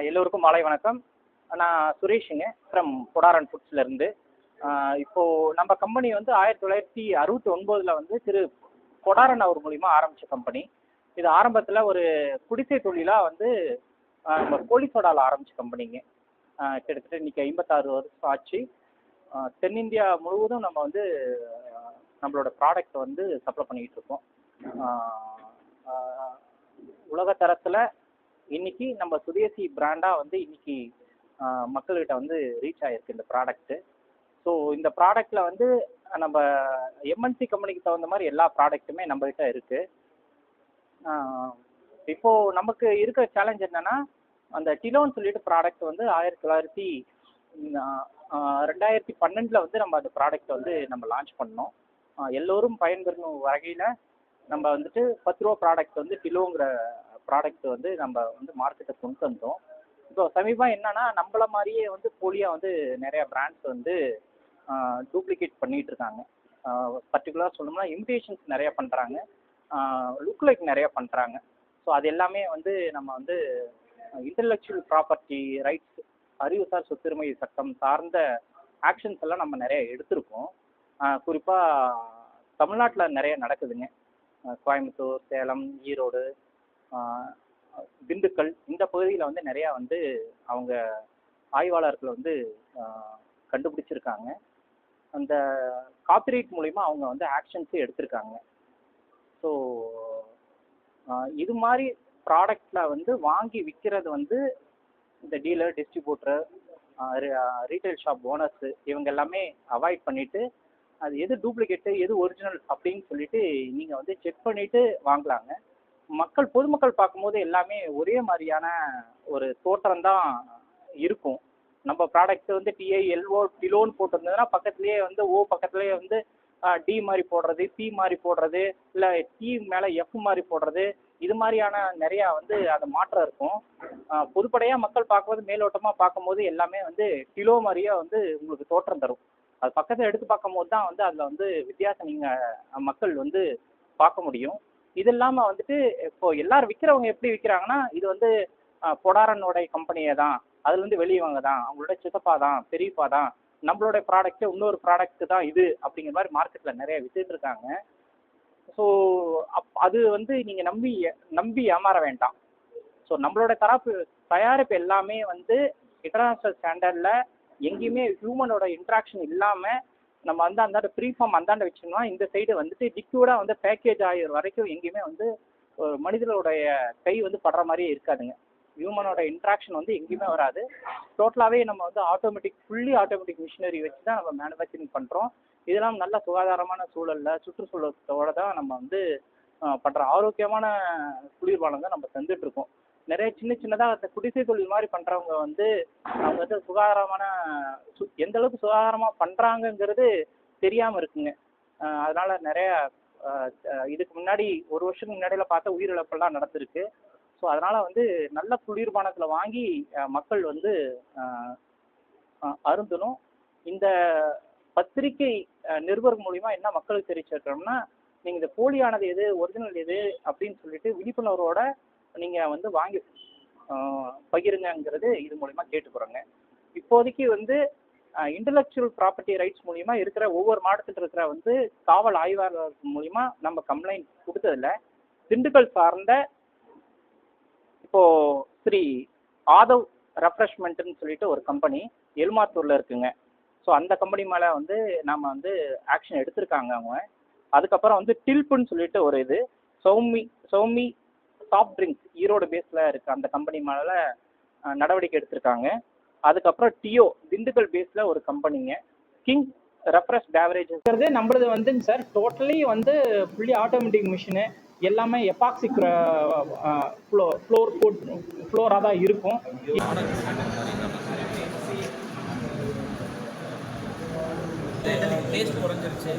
எல்லோருக்கும் மாலை வணக்கம். நான் சுரேஷுங்க ஃப்ரம் பொடாரன் ஃபுட்ஸ்லேருந்து. இப்போது நம்ம கம்பெனி வந்து 1969 வந்து திரு பொடாரன் அவர் மூலிமா ஆரம்பித்த கம்பெனி. இது ஆரம்பத்தில் ஒரு குடிசை தொழிலாக வந்து நம்ம கோழி சோடாவில் ஆரம்பித்த கம்பெனிங்க. கிட்டத்தட்ட இன்றைக்கி 56 வருஷம் ஆச்சு. தென்னிந்தியா முழுவதும் நம்ம வந்து நம்மளோட ப்ராடக்ட் வந்து சப்ளை பண்ணிக்கிட்டு இருக்கோம். உலக தரத்தில் இன்னைக்கு நம்ம சுதேசி பிராண்டாக வந்து இன்னைக்கு மக்கள்கிட்ட வந்து ரீச் ஆகிருக்கு இந்த ப்ராடக்ட்டு. ஸோ இந்த ப்ராடக்டில் வந்து நம்ம எம்என்சி கம்பெனிக்கு தகுந்த மாதிரி எல்லா ப்ராடக்ட்டுமே நம்மகிட்ட இருக்குது. இப்போது நமக்கு இருக்கிற சேலஞ்ச் என்னென்னா, அந்த டிலோன்னு சொல்லிட்டு ப்ராடக்ட் வந்து 2012 வந்து நம்ம அந்த ப்ராடக்ட் வந்து நம்ம லான்ச் பண்ணோம். எல்லோரும் பயன்பெறும் வகையில் நம்ம வந்துட்டு 10 ரூபா ப்ராடக்ட் வந்து டிலோங்கிற ப்ராடக்ட் வந்து நம்ம வந்து மார்க்கெட்டை கொண்டு வந்தோம். இப்போ சமீபம் என்னன்னா, நம்மள மாதிரியே வந்து போலியாக வந்து நிறையா பிராண்ட்ஸ் வந்து டூப்ளிகேட் பண்ணிகிட்டு இருக்காங்க. பர்டிகுலராக சொல்லணும்னா இமிடேஷன்ஸ் நிறையா பண்ணுறாங்க, லுக் லைக் நிறையா பண்ணுறாங்க. ஸோ அது எல்லாமே வந்து நம்ம வந்து இன்டெலெக்சுவல் ப்ராப்பர்ட்டி ரைட்ஸ், அறிவுசார் சொத்துரிமை சட்டம் சார்ந்த ஆக்ஷன்ஸ் எல்லாம் நம்ம நிறைய எடுத்திருக்கோம். குறிப்பாக தமிழ்நாட்டில் நிறைய நடக்குதுங்க. கோயம்புத்தூர், சேலம், ஈரோடு, திண்டுக்கல் இந்த பகுதியில் வந்து நிறையா வந்து அவங்க ஆய்வாளர்கள் வந்து கண்டுபிடிச்சிருக்காங்க. அந்த காப்பிரைட் மூலிமா அவங்க வந்து ஆக்ஷன்ஸே எடுத்திருக்காங்க. ஸோ இது மாதிரி ப்ராடக்டில் வந்து வாங்கி விற்கிறது வந்து இந்த dealer, distributor, retail shop owners இவங்க எல்லாமே அவாய்ட் பண்ணிவிட்டு, அது எது டூப்ளிகேட்டு எது ஒரிஜினல் அப்படின்னு சொல்லிட்டு நீங்கள் வந்து செக் பண்ணிவிட்டு வாங்கலாங்க. பொதுமக்கள் பார்க்கும்போது எல்லாமே ஒரே மாதிரியான ஒரு தோற்றம் தான் இருக்கும். நம்ம ப்ராடக்ட் வந்து டிஐஎல்ஓ டிலோன்னு போட்டிருந்ததுன்னா பக்கத்துலேயே வந்து பக்கத்துலேயே வந்து டி மாதிரி போடுறது, பி மாதிரி போடுறது, இல்லை டி மேலே எஃப் மாதிரி போடுறது, இது மாதிரியான நிறையா வந்து அது மாற்றம் இருக்கும். பொதுப்படையாக மக்கள் பார்க்கும்போது மேலோட்டமாக பார்க்கும்போது எல்லாமே வந்து டிலோ மாதிரியே வந்து உங்களுக்கு தோற்றம் தரும். அது பக்கத்தில் எடுத்து பார்க்கும்போது தான் வந்து அதில் வந்து வித்தியாசம் நீங்கள் மக்கள் வந்து பார்க்க முடியும். இது இல்லாமல் வந்துட்டு இப்போ எல்லாரும் விற்கிறவங்க எப்படி விற்கிறாங்கன்னா, இது வந்து பொடாரனோட கம்பெனியே தான், அதுலேருந்து வெளியவங்க தான், அவங்களோட சித்தப்பா தான், பெரியப்பா தான், நம்மளோட ப்ராடக்ட்டு இன்னொரு ப்ராடக்ட்டு தான் இது அப்படிங்கிற மாதிரி மார்க்கெட்டில் நிறைய வித்துட்டு இருக்காங்க. ஸோ அது வந்து நீங்கள் நம்பி ஏமாற வேண்டாம். ஸோ நம்மளோட தயாரிப்பு எல்லாமே வந்து இன்டர்நேஷ்னல் ஸ்டாண்டர்டில் எங்கேயுமே ஹியூமனோட இன்ட்ராக்ஷன் இல்லாமல் நம்ம வந்து அந்தாண்ட ப்ரீ ஃபார்ம் அந்தாண்ட வச்சோம்னா இந்த சைடு வந்துட்டு லிக்விடாக வந்து பேக்கேஜ் ஆகிற வரைக்கும் எங்கேயுமே வந்து ஒரு மனிதனுடைய கை வந்து படுற மாதிரியே இருக்காதுங்க. ஹியூமனோட இன்ட்ராக்ஷன் வந்து எங்கேயுமே வராது. டோட்டலாகவே நம்ம வந்து ஃபுல்லி ஆட்டோமேட்டிக் மிஷினரி வச்சு தான் நம்ம மேனுஃபேக்சரிங் பண்ணுறோம். இதெல்லாம் நல்ல சுகாதாரமான சூழலில் சுற்றுச்சூழலோட தான் நம்ம வந்து பண்ணுற ஆரோக்கியமான குளிர்பானம் தான் நம்ம தந்துட்டுருக்கோம். நிறைய சின்னதாக அந்த குடிசை தொழில் மாதிரி பண்ணுறவங்க வந்து அவங்க வந்து எந்த அளவுக்கு சுகாதாரமாக பண்ணுறாங்கங்கிறது தெரியாமல் இருக்குங்க. அதனால் நிறையா இதுக்கு முன்னாடி ஒரு வருஷத்துக்கு முன்னாடியில் பார்த்தா உயிரிழப்பெல்லாம் நடந்திருக்கு. ஸோ அதனால் வந்து நல்ல குளிர்பானத்தில் வாங்கி மக்கள் வந்து அருந்தணும். இந்த பத்திரிகை நிருபர் மூலிமா என்ன மக்களுக்கு தெரிவிச்சிருக்கோம்னா, நீங்கள் இந்த போலியானது எது ஒரிஜினல் எது அப்படின்னு சொல்லிட்டு விழிப்புணர்வோட நீங்கள் வந்து வாங்கி பகிருங்கிறது இது மூலிமா கேட்டுக்கிறோங்க. இப்போதைக்கு வந்து இன்டெலெக்சுவல் ப்ராப்பர்ட்டி ரைட்ஸ் மூலிமா இருக்கிற ஒவ்வொரு மாவட்டத்தில் இருக்கிற வந்து காவல் ஆய்வாளர்கள் மூலிமா நம்ம கம்ப்ளைண்ட் கொடுத்ததில்ல. திண்டுக்கல் சார்ந்த இப்போது ஸ்ரீ ஆதவ் ரெஃப்ரெஷ்மெண்ட்டுன்னு சொல்லிட்டு ஒரு கம்பெனி எல்மாத்தூரில் இருக்குங்க. ஸோ அந்த கம்பெனி மேலே வந்து நம்ம வந்து ஆக்ஷன் எடுத்திருக்காங்க அவங்க. அதுக்கப்புறம் வந்து டில்ப்புன்னு சொல்லிட்டு ஒரு இது சௌமி சாஃப்ட் ட்ரிங்க்ஸ் ஈரோடு பேஸில் இருக்குது, அந்த கம்பெனி மேலே நடவடிக்கை எடுத்திருக்காங்க. அதுக்கப்புறம் டியோ திண்டுக்கல் பேஸில் ஒரு கம்பெனிங்க கிங் ரெஃப்ரெஷ் பேவரேஜஸ் நம்மளது வந்துங்க சார். டோட்டலி வந்து ஃபுல்லி ஆட்டோமேட்டிக் மிஷினு, எல்லாமே எபாக்சி ஃப்ளோராக தான் இருக்கும். டேஸ்ட் குறைஞ்சிருச்சு.